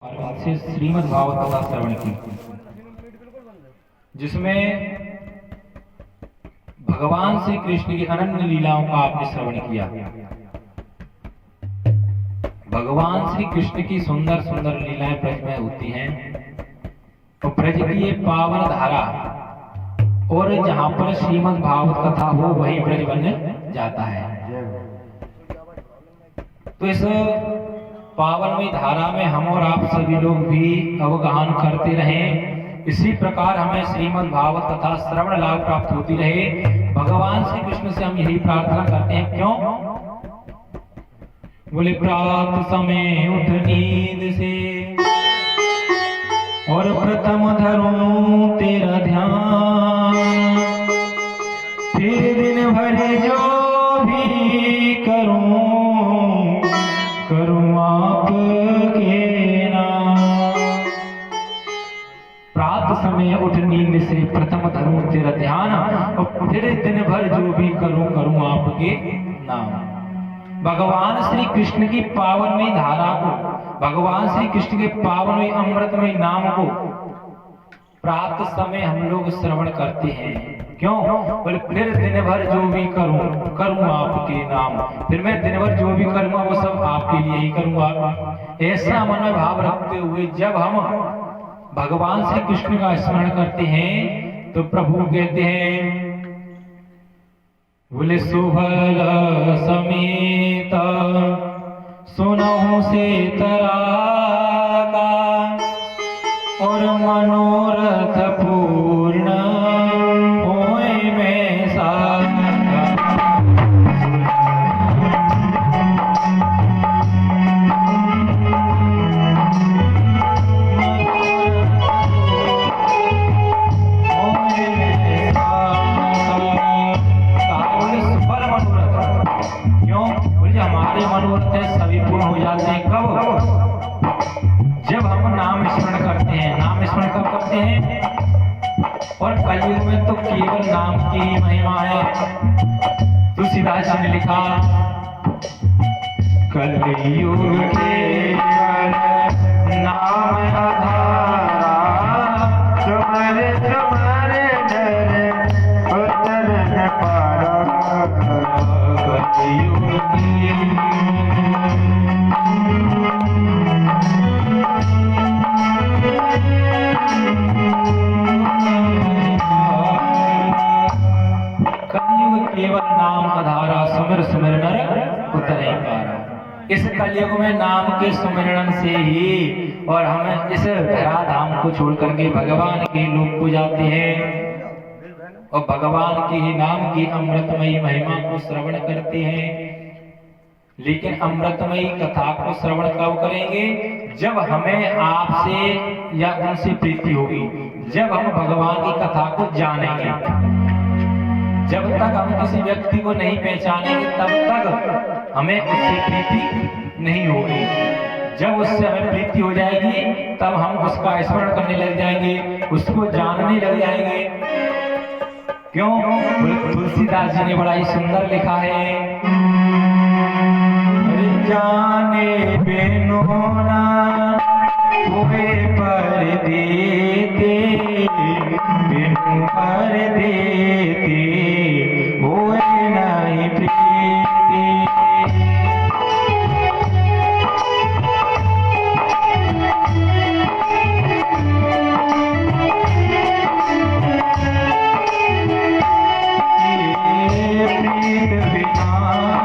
से श्रीमद् भागवत कथा श्रवण की, जिसमें भगवान श्री कृष्ण की अनन्य लीलाओं का आपने श्रवण किया। भगवान श्री कृष्ण की सुंदर सुंदर लीलाएं ब्रज में होती हैं, तो ब्रज की ये पावन धारा और जहां पर श्रीमद् भागवत कथा हो वही ब्रज बन जाता है। तो इस पावनमयी धारा में हम और आप सभी लोग भी अवगाहन करते रहें। इसी प्रकार हमें श्रीमद् भागवत कथा श्रवण लाभ प्राप्त होती रहे। भगवान श्री कृष्ण से हम यही प्रार्थना करते हैं। क्यों? बोले प्रात समय उठ नींद से और प्रथम धरूं तेरा ध्यान, फिर दिन भर जो भी करूं आपके नाम। प्रात समय उठ नींद से प्रथम धरूं तेरा ध्यान, और फिर दिन भर जो भी करूं आपके नाम। भगवान श्री कृष्ण की पावनमयी धारा को, भगवान श्री कृष्ण के पावनमयी अमृतमयी नाम को प्रात समय हम लोग श्रवण करते हैं। क्यों? बोले फिर दिन भर जो भी करूं आपके नाम। फिर मैं दिन भर जो भी करूंगा वो सब आपके लिए ही करूंगा। ऐसा मन में भाव रखते हुए जब हम भगवान श्री कृष्ण का स्मरण करते हैं तो प्रभु कहते हैं, बोले सुभल समेत सुनहु से तराका, और मनोरथ पूर्ण होए में साका। क्यों? बोले हमारे मनोरथ सभी पूर्ण हो जाते हैं। कब? जब हम नाम स्मरण करते हैं। नाम स्मरण कब करते हैं? और कलयुग में तो केवल नाम की ही महिमा है। तुलसीदास जी ने लिखा, कलयुग केवल नाम आधारा, तुम्हारे डर उतर न पारा। कलयुग केवल नाम आधारा, सुमिर सुमिर नर उतरे पारा। इस कलयुग में नाम के सुमिरन से ही और हम इस धरा धाम को छोड़ करके भगवान के लोक को जाते हैं और भगवान के ही नाम की अमृतमयी महिमा को श्रवण करते हैं। लेकिन अमृतमयी कथा को श्रवण कब करेंगे? जब हमें आपसे या उनसे प्रीति होगी, जब हम भगवान की कथा को जानेंगे। जब तक हम किसी व्यक्ति को नहीं पहचानेंगे तब तक हमें उससे प्रीति नहीं होगी। जब उससे हमें प्रीति हो जाएगी तब हम उसका स्मरण करने लग जाएंगे, उसको जानने लग जाएंगे। क्यों? तुलसीदास जी ने बड़ा ही सुंदर लिखा है, जाने बिनु ना हुए पर देते, बिनु पर देते हुए नहीं प्रीति। प्रीत बिना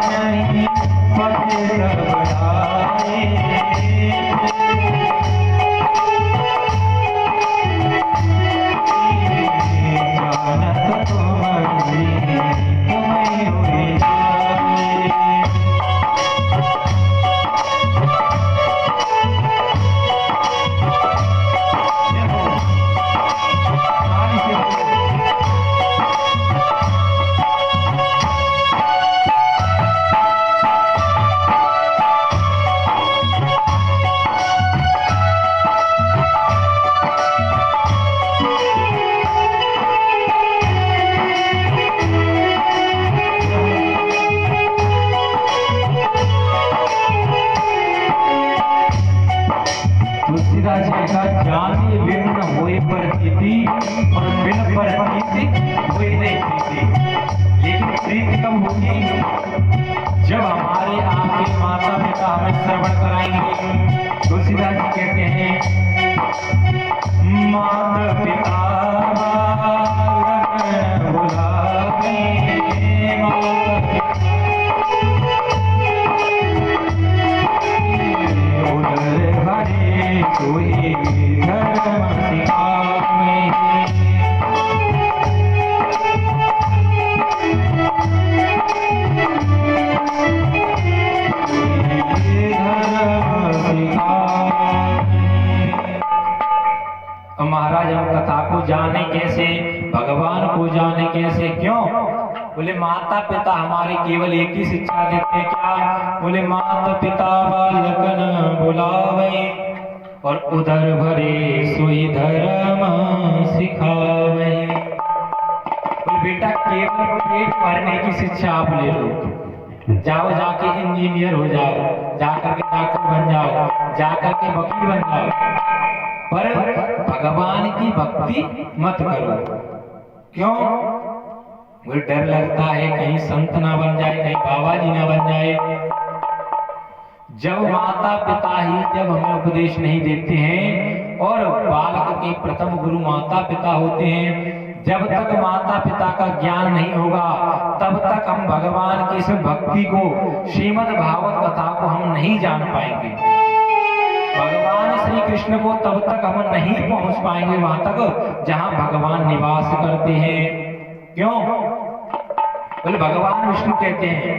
नहीं पति सब आए, तुलसीदास जी का जाने बिन होए प्रतीति और बिन प्रतीति होए नहीं प्रीति। लेकिन प्रीति कब होगी? जब हमारे आपके माता पिता हमें श्रवण कराएंगे। तुलसीदास जी कहते हैं माता पिता बुलावे, कोई धर्म सिखावे। महाराज हम कथा को जाने कैसे, भगवान को जाने कैसे, क्यों? बोले माता पिता हमारे केवल एक ही शिक्षा देते हैं, क्या? बोले माता पिता बालकन बुलावे और उदर भरे सोई धर्म सिखावे। बोले बेटा केवल पेट भरने की शिक्षा आप ले लो, जाओ जाके इंजीनियर हो जाओ, जाकर के डॉक्टर बन जाओ, जाकर के वकील बन जाओ, पर भगवान की भक्ति मत करो। क्यों? मुझे डर लगता है कहीं संत ना बन जाए, कहीं बाबा जी ना बन जाए। जब माता पिता ही जब हमें उपदेश नहीं देते हैं, और बालक के प्रथम गुरु माता पिता होते हैं, जब तक माता पिता का ज्ञान नहीं होगा तब तक हम भगवान की इस भक्ति को, श्रीमद् भागवत कथा को हम नहीं जान पाएंगे। भगवान श्री कृष्ण को तब तक हम नहीं पहुंच पाएंगे वहां तक जहां भगवान निवास करते हैं। क्यों? बोले भगवान विष्णु कहते हैं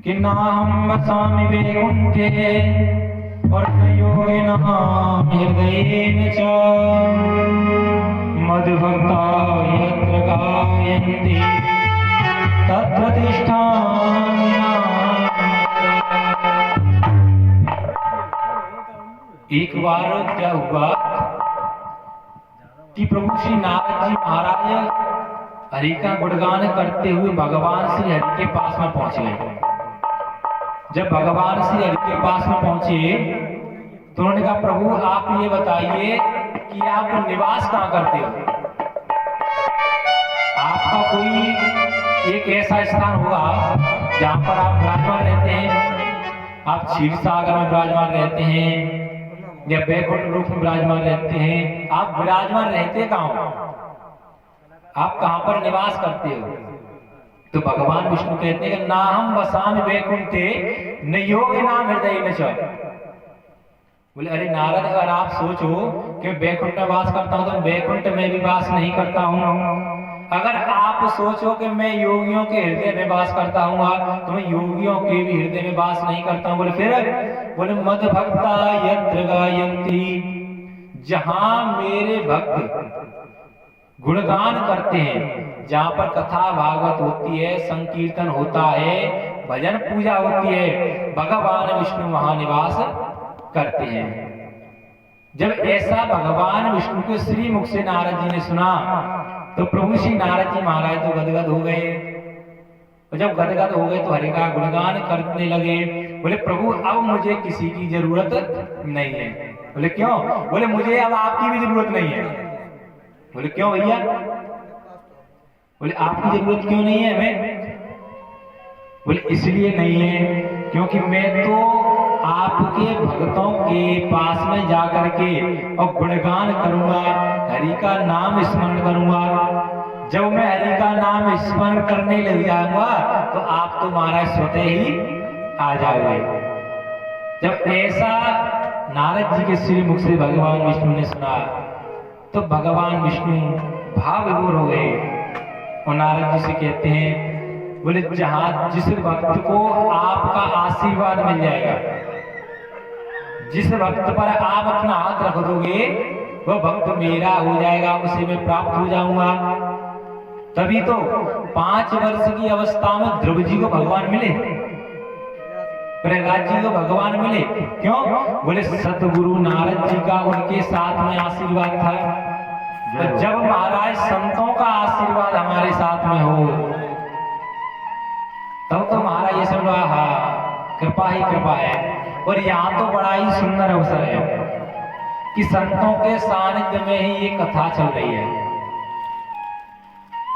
कि नाहं वसामि वैकुंठे और न योगिनां हृदयेन च मद्भक्ता यत्र गायन्ति तत्र तिष्ठामि। एक बार क्या हुआ कि प्रभु श्री नारद जी महाराज हरि का गुणगान करते हुए भगवान श्री हरि के पास में पहुंच गए। जब भगवान श्री हरि के पास में पहुंचे तो उन्होंने कहा प्रभु आप ये बताइए कि आप निवास कहाँ करते हो? आपका कोई एक ऐसा स्थान होगा जहां पर आप विराजमान रहते हैं। आप क्षीर सागर में विराजमान रहते हैं या बैकुंठ रूप में विराजमान रहते हैं। आप विराजमान रहते कहाँ हो? आप कहां पर निवास करते हो? तो भगवान विष्णु कहते हैं नाहं वसामि वैकुंठे न योगिनां हृदयेन च। बोले अरे नारद अगर आप सोचो कि वैकुंठ में वास करता हूं तो वैकुंठ में भी वास नहीं करता हूं। अगर आप सोचो कि मैं योगियों के हृदय में वास करता हूँ तो मैं योगियों के भी हृदय में वास नहीं करता हूँ। बोले फिर? बोले मद्भक्ता यत्र गायन्ति, जहां मेरे भक्त गुणगान करते हैं, जहां पर कथा भागवत होती है, संकीर्तन होता है, भजन पूजा होती है, भगवान विष्णु वहां निवास करते हैं। जब ऐसा भगवान विष्णु के श्री मुख से नारद जी ने सुना तो प्रभु श्री नारद जी महाराज तो गदगद हो गए। और जब गदगद हो गए तो हरि का गुणगान करने लगे। बोले प्रभु अब मुझे किसी की जरूरत नहीं है। बोले क्यों? बोले मुझे अब आपकी भी जरूरत नहीं है। बोले क्यों भैया? बोले आपकी जरूरत क्यों नहीं है हमें? बोले इसलिए नहीं है क्योंकि मैं तो आपके भक्तों के पास में जाकर के और गुणगान करूंगा, हरि का नाम स्मरण करूंगा। जब मैं हरि का नाम स्मरण करने लग जाऊंगा तो आप तो महाराज स्वतः ही आ जाओगे। जब ऐसा नारद जी के श्री मुख से भगवान विष्णु ने सुना तो भगवान विष्णु भाव विभोर हो गए और नारद जी से कहते हैं बोले जहां जिस भक्त को आपका आशीर्वाद मिल जाएगा, जिस भक्त पर आप अपना हाथ रख दोगे वह भक्त मेरा हो जाएगा, उसे मैं प्राप्त हो जाऊंगा। तभी तो 5 वर्ष की अवस्था में ध्रुव जी को भगवान मिले, प्रहलाद जी को भगवान मिले। क्यों? बोले सतगुरु नारद जी का उनके साथ में आशीर्वाद था। तो जब महाराज संतों का आशीर्वाद हमारे साथ में हो तब तो महाराज ये सब कृपा ही कृपा है। और यहाँ तो बड़ा ही सुंदर अवसर है कि संतों के सानिध्य में ही ये कथा चल रही है।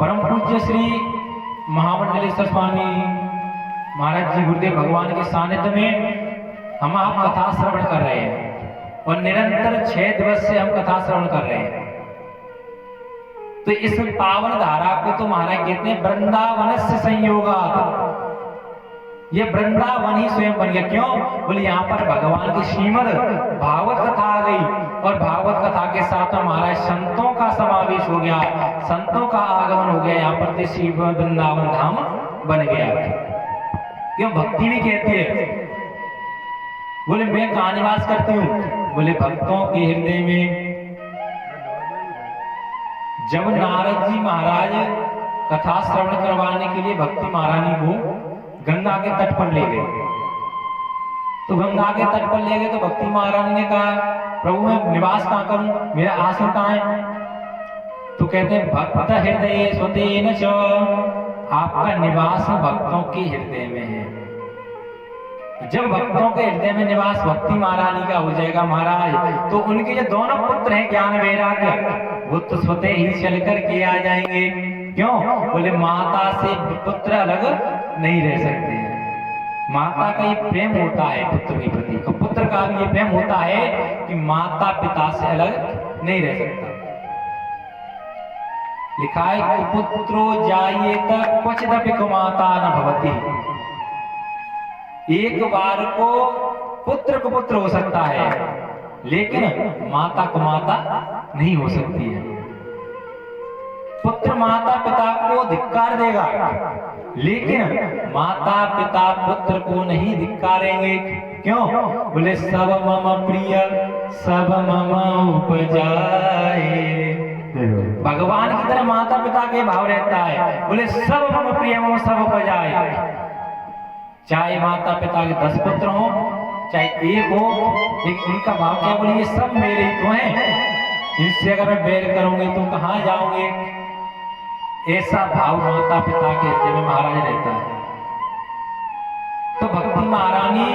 परम पूज्य श्री महामंडलेश्वर स्वामी महाराज जी गुरुदेव भगवान के सानिध्य में हम आप कथा श्रवण कर रहे हैं और निरंतर 6 दिवस से हम कथा श्रवण कर रहे हैं। तो इस पावन धारा को तो महाराज कहते हैं वृंदावन से संयोगात्। ये वृंदावन ही स्वयं बन गया। क्यों? बोले यहाँ पर भगवान की श्रीमद् भागवत कथा आ गई और भागवत कथा के साथ में महाराज संतों का समावेश हो गया, संतों का आगमन हो गया। यहाँ पर श्री वृंदावन धाम बन गया। क्यों? भक्ति भी कहती है। बोले मैं कहाँ निवास करती हूँ? बोले भक्तों के हृदय में। जब नारद जी महाराज कथा श्रवण करवाने के लिए भक्ति महारानी को गंगा के तट पर ले गए, तो गंगा के तट पर ले गए तो भक्ति महारानी ने कहा प्रभु मैं निवास कहाँ करूं, मेरा आसन कहाँ है? तो कहते हैं भक्त हृदय स्वतेन च, आपका निवास भक्तों के हृदय में है। जब भक्तों के हृदय में निवास भक्ति महारानी का हो जाएगा महाराज, तो उनके जो दोनों पुत्र हैं ज्ञान वैराग्य, वो तो स्वतः ही चल कर के आ जाएंगे। क्यों? बोले माता से पुत्र अलग नहीं रह सकते हैं। माता का ये प्रेम होता है पुत्र के प्रति, और पुत्र का भी ये प्रेम होता है कि माता पिता से अलग नहीं रह सकता। लिखा है कुपुत्रो जायेत क्वचिदपि कुमाता न भवति। एक बार को पुत्र हो सकता है, लेकिन माता को माता नहीं हो सकती है। पुत्र माता पिता को धिक्कार देगा, लेकिन माता पिता पुत्र को नहीं धिक्कारेंगे। क्यों? बोले सब मम प्रिय सब मम उपजाए। भगवान की तरह माता पिता के भाव रहता है। बोले सब मम प्रिय मम सब उपजाए। चाहे माता पिता के 10 पुत्र हो, चाहे एक हो, लेकिन उनका भाव क्या? बोले ये सब मेरे ही तो हैं, इनसे अगर मैं बैर करूंगे तो कहां जाओगे? ऐसा भाव माता पिता के हृदय में महाराज रहता है। तो भक्ति महारानी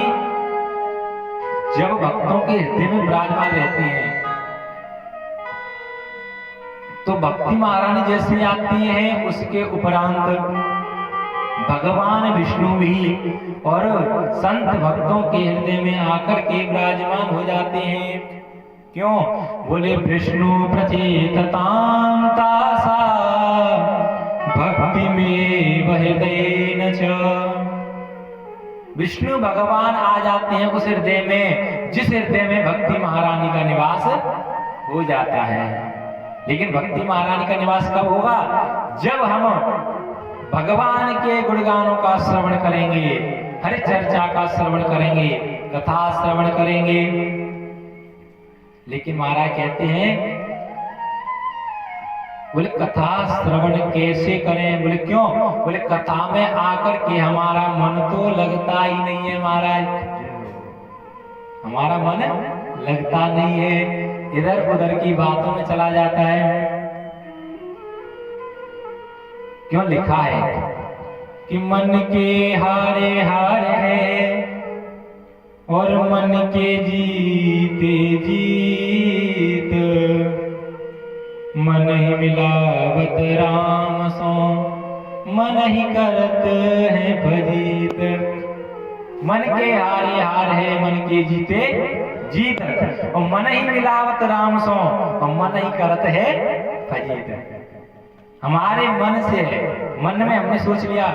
जब भक्तों के हृदय में विराजमान रहती हैं, तो भक्ति महारानी जैसी आती हैं, उसके उपरांत भगवान विष्णु भी और संत भक्तों के हृदय में आकर के विराजमान हो जाते हैं। क्यों? बोले विष्णु प्रचेततां तासा भक्ति में हृदय च। विष्णु भगवान आ जाते हैं उस हृदय में जिस हृदय में भक्ति महारानी का निवास हो जाता है। लेकिन भक्ति महारानी का निवास कब होगा? जब हम भगवान के गुणगानों का श्रवण करेंगे, हरि चर्चा का श्रवण करेंगे, कथा श्रवण करेंगे। लेकिन महाराज कहते हैं बोले कथा श्रवण कैसे करें? बोले क्यों? बोले कथा में आकर के हमारा मन तो लगता ही नहीं है महाराज, हमारा मन लगता नहीं है, इधर उधर की बातों में चला जाता है। क्यों? लिखा है कि मन के हारे हार है और मन के जीते जीत, मन ही मिलावत राम सो मन ही करत है भजीत। मन के हारे हार है, मन के जीते जीत, और मन ही मिलावत राम सो और मन ही करत है भजीत। हमारे मन से है, मन में हमने सोच लिया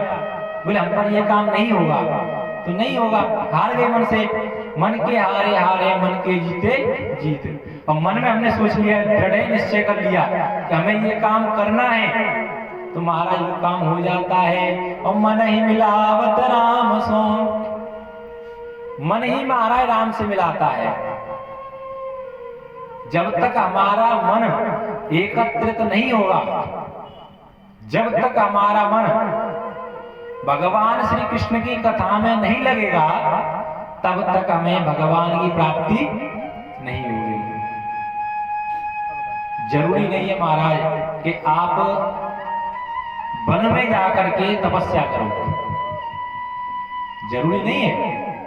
बोले हम पर ये काम नहीं होगा तो नहीं होगा, हार गए मन से। मन के हारे हारे मन के जीते जीत, और मन में हमने सोच लिया, दृढ़ निश्चय कर लिया कि हमें ये काम करना है, तो महाराज वो काम हो जाता है। और मन ही मिलावत राम सो, मन ही महाराज राम से मिलाता है। जब तक हमारा मन एकत्रित नहीं होगा, जब तक हमारा मन भगवान श्री कृष्ण की कथा में नहीं लगेगा, तब तक हमें भगवान की प्राप्ति नहीं होगी। जरूरी नहीं है महाराज कि आप वन में जाकर के तपस्या करो, जरूरी नहीं है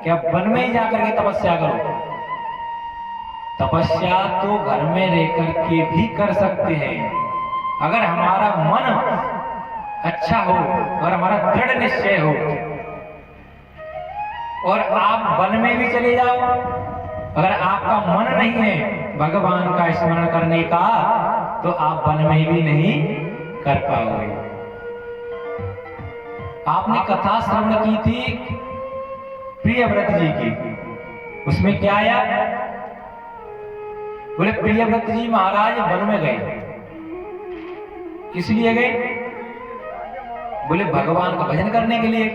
कि आप वन में ही जाकर के तपस्या करो। तपस्या तो घर में रह करके भी कर सकते हैं। अगर हमारा मन अच्छा हो, अगर हमारा दृढ़ निश्चय हो, और आप वन में भी चले जाओ, अगर आपका मन नहीं है भगवान का स्मरण करने का, तो आप वन में भी नहीं कर पाओगे। आपने कथा श्रवण की थी प्रियव्रत जी की, उसमें क्या आया? बोले प्रियव्रत जी महाराज वन में गए, किस लिए गए? बोले भगवान का भजन करने के लिए।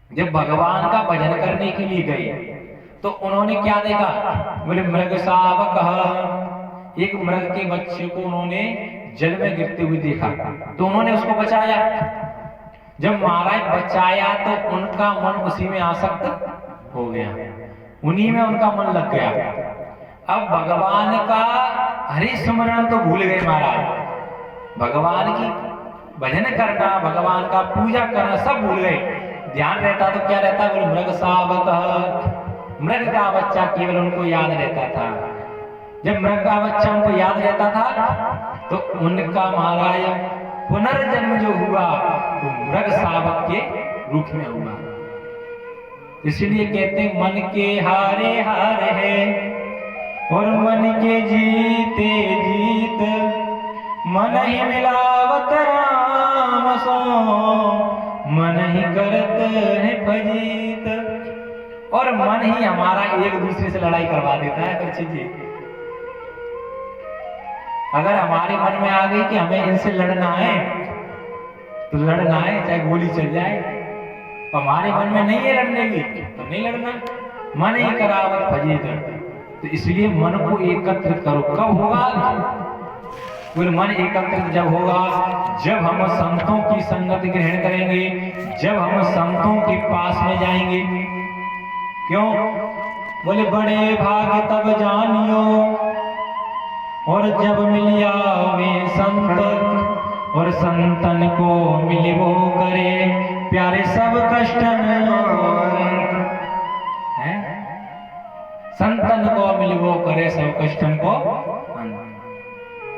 जब भगवान का भजन करने के लिए गए तो उन्होंने क्या देखा? बोले मृग शावक, एक मृग के बच्चे को उन्होंने जल में गिरते हुए देखा, तो उन्होंने उसको बचाया। जब महाराज बचाया तो उनका मन उसी में आसक्त हो गया, उन्हीं में उनका मन लग गया। अब भगवान का हरि स्मरण तो भूल गए महाराज, भगवान की भजन करना, भगवान का पूजा करना सब भूल गए। ध्यान रहता तो क्या रहता? बोले मृग शावक, मृग का बच्चा केवल उनको याद रहता था। जब मृग का बच्चा उनको याद रहता था तो उनका महाराज पुनर्जन्म जो हुआ वो मृग शावक के रूप में हुआ। इसलिए कहते हैं मन के हारे हार है और मन के जीते जीत, मन ही मिलावत राम सो, मन ही करत है फजीत। और मन ही हमारा एक दूसरे से लड़ाई करवा देता है परीक्षित जी। अगर हमारे मन में आ गई कि हमें इनसे लड़ना है तो लड़ना है, चाहे गोली चल जाए। हमारे मन में नहीं है लड़ने की तो नहीं लड़ना, मन ही करावत फजीत। तो इसलिए मन को एकत्रित करो। कब होगा? फिर मन एकत्रित जब होगा, जब हम संतों की संगत ग्रहण करेंगे, जब हम संतों के पास में जाएंगे। क्यों? बोले बड़े भाग तब जानियो और जब मिलिया वे संत, और संतन को मिलिवो करे प्यारे सब कष्टन है। संतन को मिलिवो करे सब कष्टन को।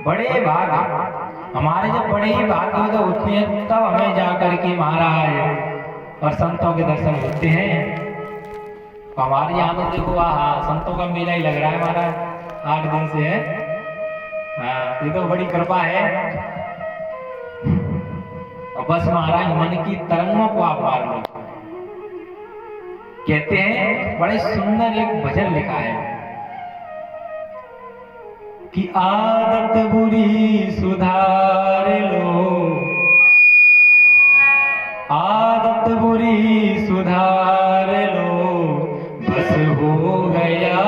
बड़े भाग हमारे जब बड़े ही भाग होते हैं तब हमें जाकर के महाराज और संतों के दर्शन होते हैं। हमारे यहाँ तो देखो संतों का मेला ही लग रहा है हमारा 8 दिन से है। हाँ, ये तो बड़ी कृपा है। और बस महाराज मन की तरंगों को आप मार लो। कहते हैं बड़े सुंदर एक भजन लिखा है कि आदत बुरी सुधार लो, आदत बुरी सुधार लो, बस हो गया